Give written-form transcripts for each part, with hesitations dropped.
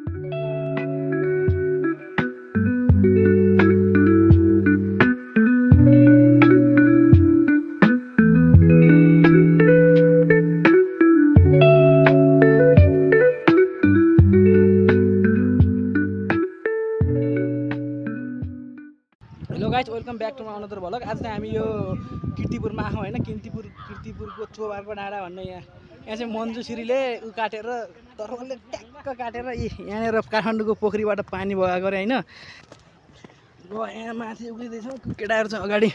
Welcome back to another vlog. आज चाहिँ हामी यो किर्तिपुरमा आयौँ होइन। किर्तिपुरको चोबारको डाँडा भन्ने यहाँ चाहिँ मन्जुश्रीले काटेर तरले ट्याक्क काटेर यहाँनिर काठमाडौँको पोखरीबाट पानी बगाएको अरे होइन। र यहाँ माथि उक्लिँदैछौँ, केटाहरू चाहिँ अगाडि।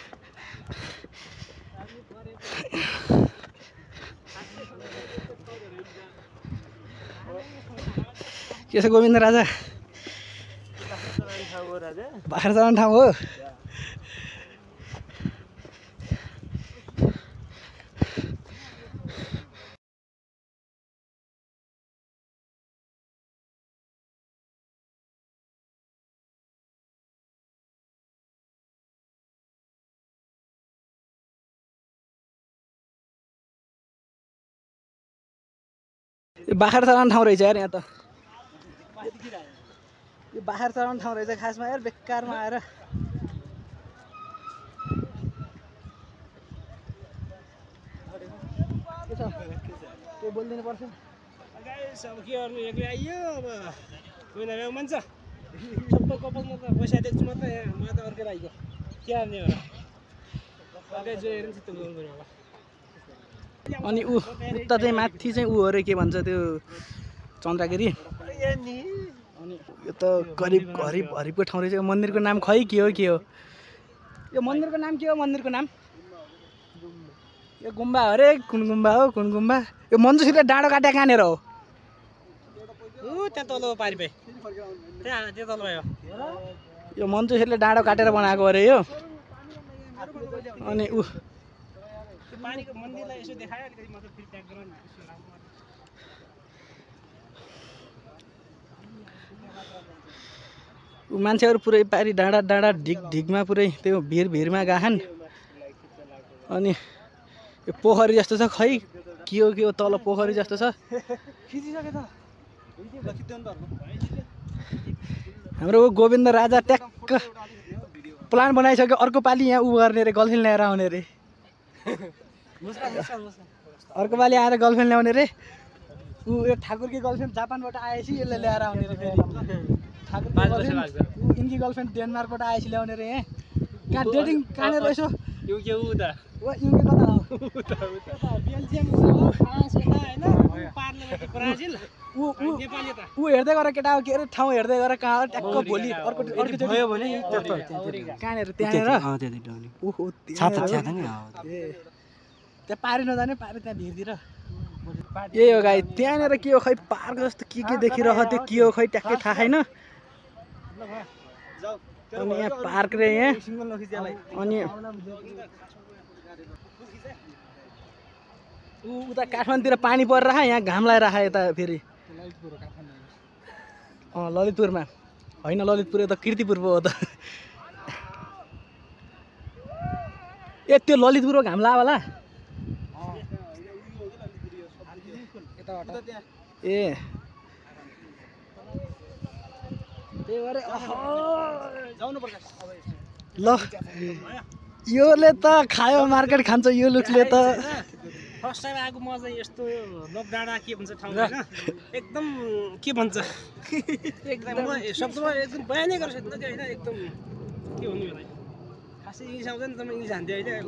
के छ गोविन्द राजा? बाख्रा चराउने ठाउँ हो। बाख्रा चराउने ठाउँ रहेछ यार यहाँ त। यो बाख्रा चराउने ठाउँ रहेछ खासमा यार, बेकारमा आएर। के छ के बोलिदिनु पर्छ? अब के गर्नु, एक्लै आइयो। अब कोही नभए मान्छ सबै कपालमा त पैसा देख्छु म त। यहाँ म त अर्कै आइगयो के गर्ने हो र। अर्कै जोएर चाहिँ त्यो गर्नु पर्यो होला। अनि उता चाहिँ माथि चाहिँ ऊ अरे के भन्छ त्यो चन्द्रगिरी। अनि यो त हरिबको ठाउँ रहेछ। मन्दिरको नाम खै के हो के हो? यो मन्दिरको नाम के हो? मन्दिरको नाम यो गुम्बा अरे कुन गुम्बा हो? कुन गुम्बा? यो मन्जुश्रीले डाँडो काट्या कहाँनिर हो? त्यहाँ तल पारि पाइ त्यहाँ त्यो तल भयो। यो मन्जुश्रीले डाँडो काटेर बनाएको अरे यो। अनि पानीको मन्दिरलाई यसो देखायो अलिकति मतलब फेरि ट्याग गराउनु। मान्छेहरू पुरै पारी डाँडा डाँडा ढिगमा पुरै त्यो भिरमा गएछन्। अनि यो पोखरी जस्तो छ खै के हो तल पोखरी जस्तो छ। हाम्रो गोविन्द राजा ट्याक्क प्लान बनाइसक्यो। अर्को पालि यहाँ उ गर्ने रे, गर्लफ्रेन्ड ल्याएर आउने रे। अर्को पालि आएर गर्लफ्रेन्ड ल्याउने रे। ऊ यो ठाकुरकी गर्लफ्रेन्ड जापानबाट आएपछि यसले ल्याएर आउने रे फेरि। यिनकी गर्लफ्रेन्ड डेनमार्कबाट आएपछि ल्याउने रे। यहाँ कहाँ डेटिङ कहाँनिर यसो युके उता युके कता हो? बेल्जियम फ्रान्स यता होइन पार्लिमेन्ट ब्राजिल नेपाल यता। ऊ हेर्दै गर केटा हो के अरे ठाउँ हेर्दै गर कहाँ हो ट्याक्क भोलि अर्कोचोटि भयो भने कहाँनिर त्यहाँनिर ओहो त्यहाँ पारि नजाने पारि त्यहाँ भिरतिर। यही हो गाई त्यहाँनिर के हो खै पार्क जस्तो के देखिरह त्यो के हो खै ट्याक्कै थाहा छैन। अनि यहाँ पार्क रे यहाँ। अनि उता काठमाडौँतिर पानी परिरह, यहाँ घाम लगाइरह यता फेरि। ललितपुरमा होइन, ललितपुर त किर्तिपुर पो हो त। ए त्यो ललितपुर घाम लाग्यो होला। ए त्यही भएर ल योले त खायो मार्केट खान्छ यो लुक्सले त। फर्स्ट टाइम आएको म चाहिँ यस्तो लोक डाँडा के भन्छ ठाउँ होइन एकदम के भन्छ एकदम शब्दमा एकदम बयानै गर्छ होइन। एकदम के भन्नु होला खासै इङ्ग्लिस आउँछ नि त, म इङ्ग्लिस हान्थेँ होइन।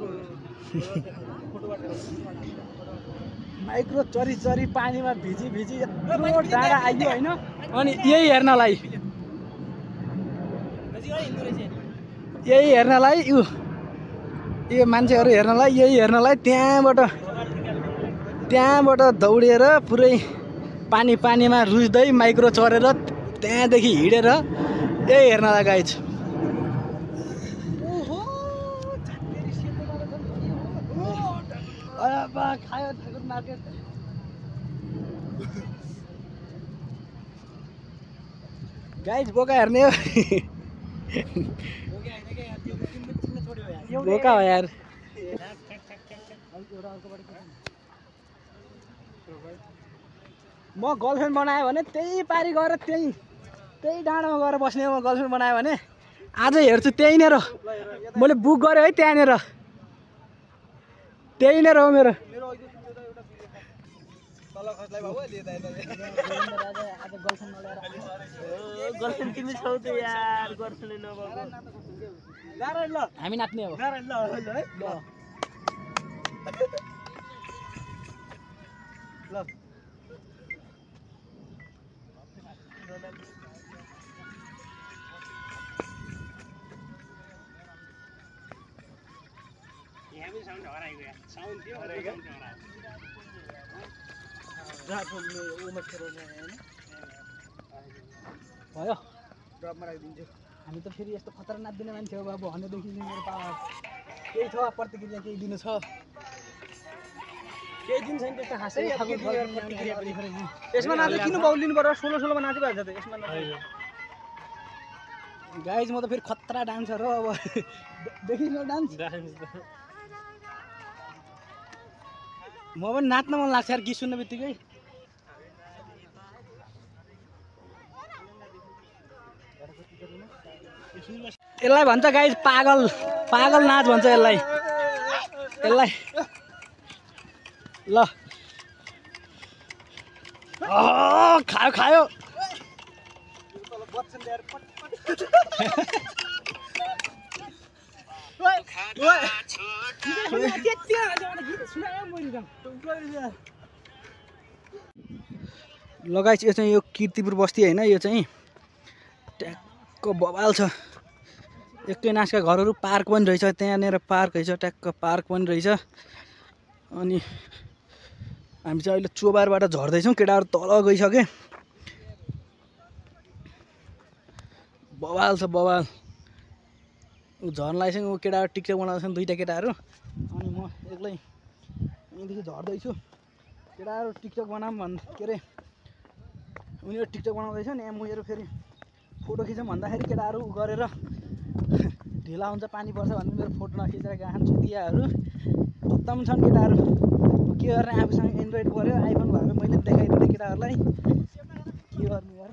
माइक्रो चरी पानीमा भिजी यत्रो डाँडा आइयो होइन। अनि यही हेर्नलाई यो मान्छेहरू हेर्नलाई यही त्यहाँबाट दौडेर पुरै पानीमा रुच्दै माइक्रो चरेर त्यहाँदेखि हिँडेर यही हेर्नलाई गाइज। खायो ठाकुर मार्केट। गाइज बोका हेर्ने हो बोका हो यार। म गर्लफ्रेन्ड बनायो भने त्यही पारी गएर त्यही त्यही डाँडामा गएर बस्ने म गर्लफ्रेन्ड बनायो भने आज हेर्छु त्यहीँनिर मैले बुक गरेँ है त्यहाँनिर त्यहीँनिर हो मेरो गर्लफ्रेन्ड तिमी छौ त यार गर्लफ्रेन्ड नभएको हामी नाच्ने हो ल यहाँ पनि साउन्ड हराएको यार साउन्ड थियो हराएको भयो ड्रपमा राखिदिन्छु हामी त फेरि यस्तो खतरा नाच्दिने मान्छे हो बाबु भनेदेखि मेरो पावर केही छ प्रतिक्रिया केही दिनु छ केही दिन छैन त्यस्तो खासै यसमा नाच्दा किन बाउलिनु पर्यो 16-16मा नाच्यो भन्छ त यसमा गाइज म त फेरि खतरा डान्सर हो अब देखिनु डान्स म पनि नाच्न मन लाग्छ यार गीत सुन्न बित्तिकै यसलाई भन्छ गाइज पागल पागल नाच भन्छ यसलाई ल खायो खायो लगाइछ यो चाहिँ यो कीर्तिपुर बस्ती होइन यो चाहिँ ट्याक्क बवाल छ एकै नाचका घरहरू पार्क पनि रहेछ त्यहाँनिर पार्क रहेछ ट्याक्क पार्क पनि रहेछ अनि हामी चाहिँ अहिले चोबारबाट झर्दैछौँ केटाहरू तल गइसके बवाल छ बवाल ऊ झर्नलाई चाहिँ ऊ केटाहरू टिकटक बनाउँछन् दुईवटा केटाहरू अनि म एक्लै यहीँदेखि झर्दैछु केटाहरू टिकटक बनाऊँ के अरे उनीहरू टिकटक बनाउँदैछन् यहाँ मेरो फेरि फोटो खिचौँ भन्दाखेरि केटाहरू गरेर ढिला हुन्छ पानी पर्छ भन्ने मेरो फोटो नखिचेर गएछन् चुतियाहरू खत्तम छन् केटाहरू के गर्ने आफूसँग एन्ड्रोइड पऱ्यो आइफोन भएको मैले देखाइदिएँ केटाहरूलाई के गर्ने यार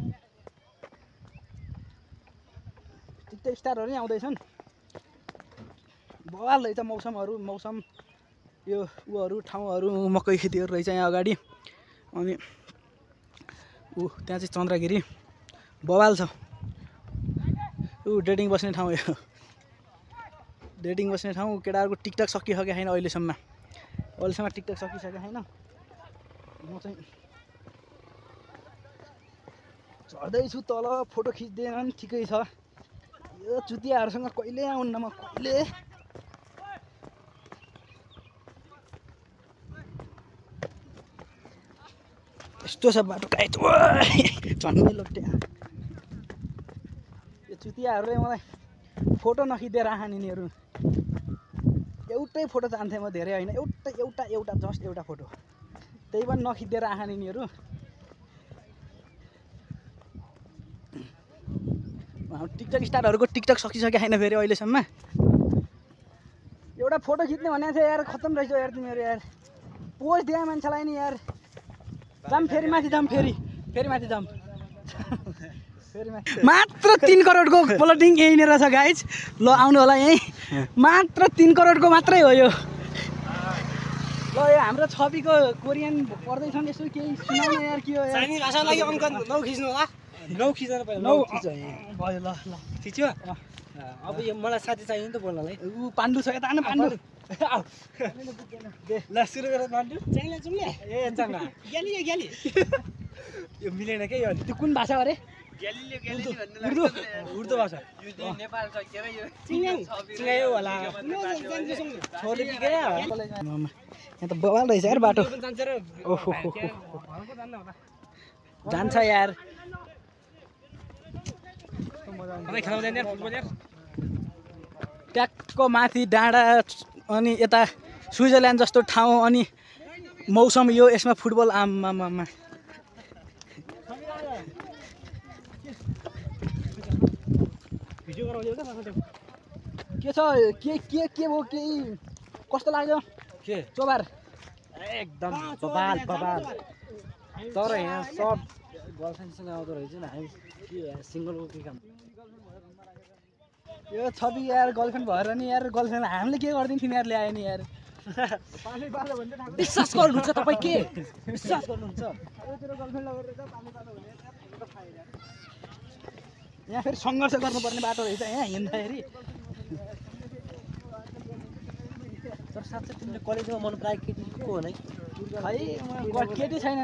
टिकटक स्टारहरू नै आउँदैछन् बवाल रहेछ मौसम यो ऊहरू ठाउँहरू मकै खेतीहरू रहेछ यहाँ अगाडि अनि ऊ त्यहाँ चाहिँ चन्द्रगिरी बवाल छ ऊ डेटिङ बस्ने ठाउँ यो डेटिङ बस्ने ठाउँ केटाहरूको टिकटक सकिसकेको छैन अहिलेसम्म टिकटक सकिसकेको छैन म चाहिँ झर्दैछु तल फोटो खिच्दैन ठिकै छ यो चुतियाहरूसँग कहिले आउन्न म कहिले यस्तो छ बाटो टाइट झन्डै लोटे यो चुतियाहरूले मलाई फोटो नखिचेर आहानिनीहरू एउटै फोटो चाहन्थेँ म धेरै होइन एउटा जस्ट एउटा फोटो त्यही पनि नखिचेर आहानिनीहरू टिकटक स्टारहरूको टिकटक सकिसकेको छैन फेरि अहिलेसम्म एउटा फोटो खिच्ने भनेको थियो यार खत्तम रहेछ यार तिमीहरू यार पोज दिए मान्छेलाई नि यार जाम फेरि माथि जाम फेरि माथि जाम मात्र 3 करोडको प्लटिङ यहीँनिर छ गाइज ल आउनु होला यहीँ मात्र 3 करोडको मात्रै हो यो ल यो हाम्रो छविको कोरियन पढ्दैछन् यसो केही सुनाउन यार के हो यार चाइनिज भाषाको लागि अङ्क नौ खिच्नु होला नौ खिचेर भयो नौ खिच भयो ल खिच्यो अब यो मलाई साथी चाहियो नि त बोल्नलाई ऊ पाण्डु छ यता आउनु पाण्डु ल सुरु गरेर पाण्डु चाहिँला जुम्ले ए चङ्गा ग्याली यो मिलेन के यो त्यो कुन भाषा अरे उर्दू भाषा नेपाल छ के यो चिङ्गायो होला छोरी के यहाँ त बवाल रहेछ यार बाटो ओहो जान्छ यार ट्याक्क माथि डाँडा अनि यता स्विजरल्यान्ड जस्तो ठाउँ अनि मौसम यो यसमा फुटबल आमामा के छ के हो केही कस्तो लाग्यो के चोबार एकदम बबाल तर यहाँ सब गर्लफ्रेन्डसँग आउँदो रहेछ नि हामी के सिङ्गलको के काम यो छवि यार गर्लफ्रेन्ड भएर नि यार गर्लफ्रेन्ड हामीले के गरिदिउँ तिनीहरूले आयो नि यार विश्वास गर्नुहुन्छ तपाईँ के विश्वास गर्नुहुन्छ यहाँ फेरि सङ्घर्ष गर्नुपर्ने बाटो रहेछ यहाँ हिँड्दाखेरि तर साँच्चै तिमीले कलेजमा मन पराएको केटी को हो नै खै केटी छैन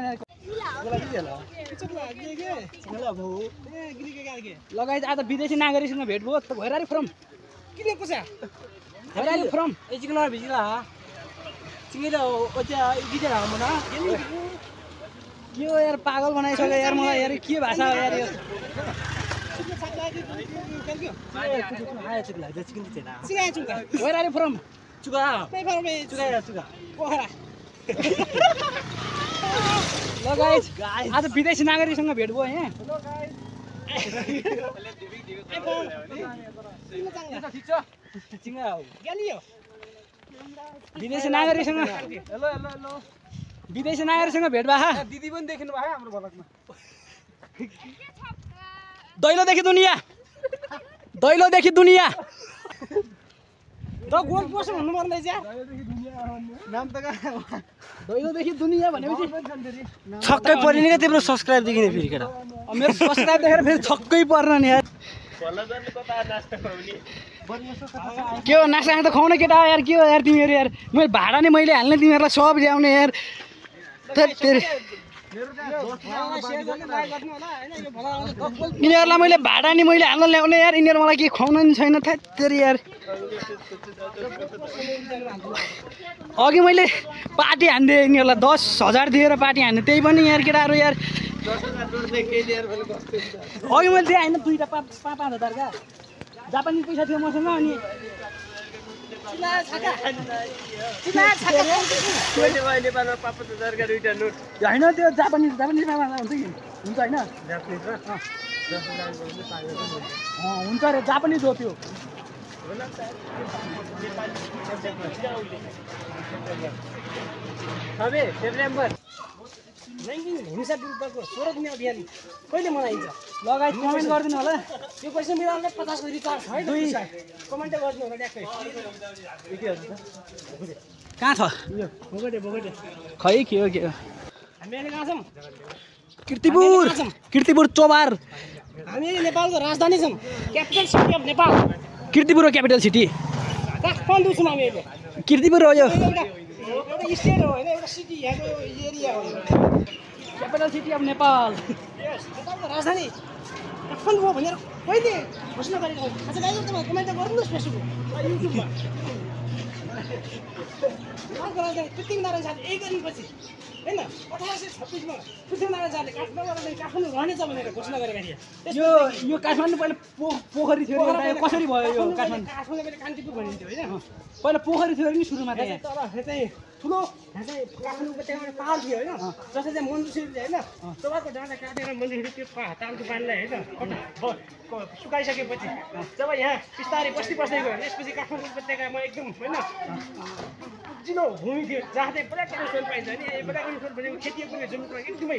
लगायत आज विदेशी नागरिकसँग भेट भयो भइरारी फ्रम भइरारी फ्रम एजिकला भिजिला चिङेर ओच्या गिजेर हामना के हो यार पागल बनाइसक्यो यार मलाई यार के भाषा हो यार यो भइरारी फ्रम चुका चुका लगायत आज विदेशी नागरिकसँग भेट भयो यहाँ विदेशी नागरिकसँग भेट भए दिदी पनि देखिनु भयो हाम्रो भलकमा दैलोदेखि दुनिया गोल्ड पोस्ट भन्नु पर्ने नाम त दैलोदेखि दुनिया भनेपछि छक्कै परिने क्या तिम्रो सब्सक्राइब देखिने फेरि केटा मेरो सब्सक्राइब देखेर फेरि छक्कै पर्न नि यार के हो नास्ता त खुवाउने केटा हो यार के हो यार तिमीहरू यार मैले भाडा नि मैले हाल्ने तिमीहरूलाई सब ल्याउने यार यिनीहरूलाई मैले भाडा नि मैले हाल्न ल्याउने यार यिनीहरू मलाई के खुवाउन नि छैन थेरी यार अघि मैले पार्टी हान्दिएँ यिनीहरूलाई 10,000 दिएर पार्टी हान्ने त्यही पनि यार केटाहरू यार अघि मैले दिएँ होइन 2टा 5,000 का जापानिज पैसा थियो मसँग अनि होइन त्यो जापानिज 5,000 हुन्छ कि हुन्छ होइन हुन्छ अरे जापानिज हो त्यो सेप्टेम्बर 19 हिंसा विरुद्धको 16 दिने अभियान कहिले मनाइन्छ लगायत कमेन्ट गरिदिनु होला यो पैसा मिलाउनले 50 को रिचार्ज है कमेन्ट गर्नु होला ट्याक्कै कहाँ छ यो बोगटे खै के हो हामी अहिले कहाँ छौँ किर्तिपुर चोबार हामी नेपालको राजधानी छौँ capital city of Nepal Kirtipur हो क्यापिटल सिटी काठमाडौँ छौँ हामी अहिले किर्तिपुर हो यो एउटा स्टेट हो होइन एउटा सिटी यहाँको एरिया हो क्यापिटल सिटी अफ नेपाल नेपालको राजधानी काठमाडौँ हो भनेर कहिले घोषणा गरेको हो आज गाइज तपाईँ कमेन्ट गर्नुहोस् फेसबुकमा युट्युबमा नेपालको राजधानी पृथ्वीनारायण शाहले यही गरेपछि होइन 1826 मा पृथ्वीनारायण शाहले काठमाडौँ रहनेछ भनेर घोषणा गरेका थिए यो काठमाडौँ पहिला पोखरी थियो कसरी भयो यो काठमाडौँ काठमाडौँ कान्तिपुर भनिन्थ्यो होइन पहिला पोखरी थियो नि सुरुमा त तल चाहिँ ठुलो यहाँ चाहिँ काठमाडौँको त्यहाँबाट पाहाड थियो होइन जसले चाहिँ मन्जुश्रीले होइन चोबारको डाँडा काटेर मन्जुश्री त्यो तालको पानीलाई होइन सुकाइसकेपछि जब यहाँ बिस्तारै बस्ती बस्दै गयो यसपछि काठमाडौँ उपत्यकामा एकदम होइन उब्जिलो भूमि थियो जहाँ चाहिँ पर्याप्त सोल पाइन्छ नि पर्याप्त सोल भनेको खेतीको जमिनमा एकदमै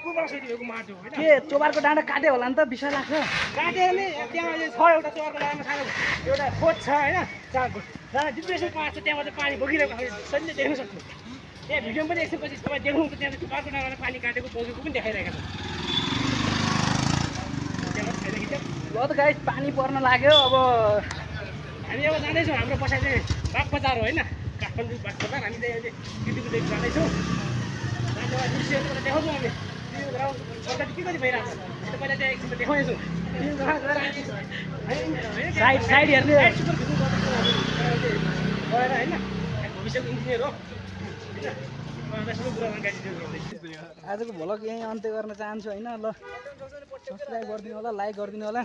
उर्वर शैली भएको माटो होइन के चोबारको डाँडा काट्यो होला नि त विषय लाग्छ काटेर नै त्यहाँ अहिले छ एउटा चोबारको डाँडामा सानो एउटा खोज छ होइन जहाँ डिप्रेसन पाएको छ त्यहाँबाट पानी बगिरहेको शरीरले देख्न सक्छु त्यहाँ भिडियो पनि एकछिनपछि तपाईँ देख्नुहुन्छ त्यहाँ चोबारको डाँडामा पानी काटेको बगेको पनि देखाइरहेको छ ल त गाइस पानी पर्न लाग्यो अब हामी अब जाँदैछौँ हाम्रो बसाइ चाहिँ बागबजार हो होइन काठमाडौँ बागबजार हामी चाहिँ अहिले किर्तिपुरदेखि जाँदैछौँ दृश्यहरू देखाउँछौँ हामी ग्राउन्ड के कति भइरहेको छ पहिला त्यहाँ एकछिन देखाउँदैछौँ साइड हेर्ने गएर होइन भविष्यको इन्जिनियर हो आजको भ्लग यहीँ अन्त्य गर्न चाहन्छु होइन ल सब्सक्राइब गरिदिनु होला लाइक गरिदिनु होला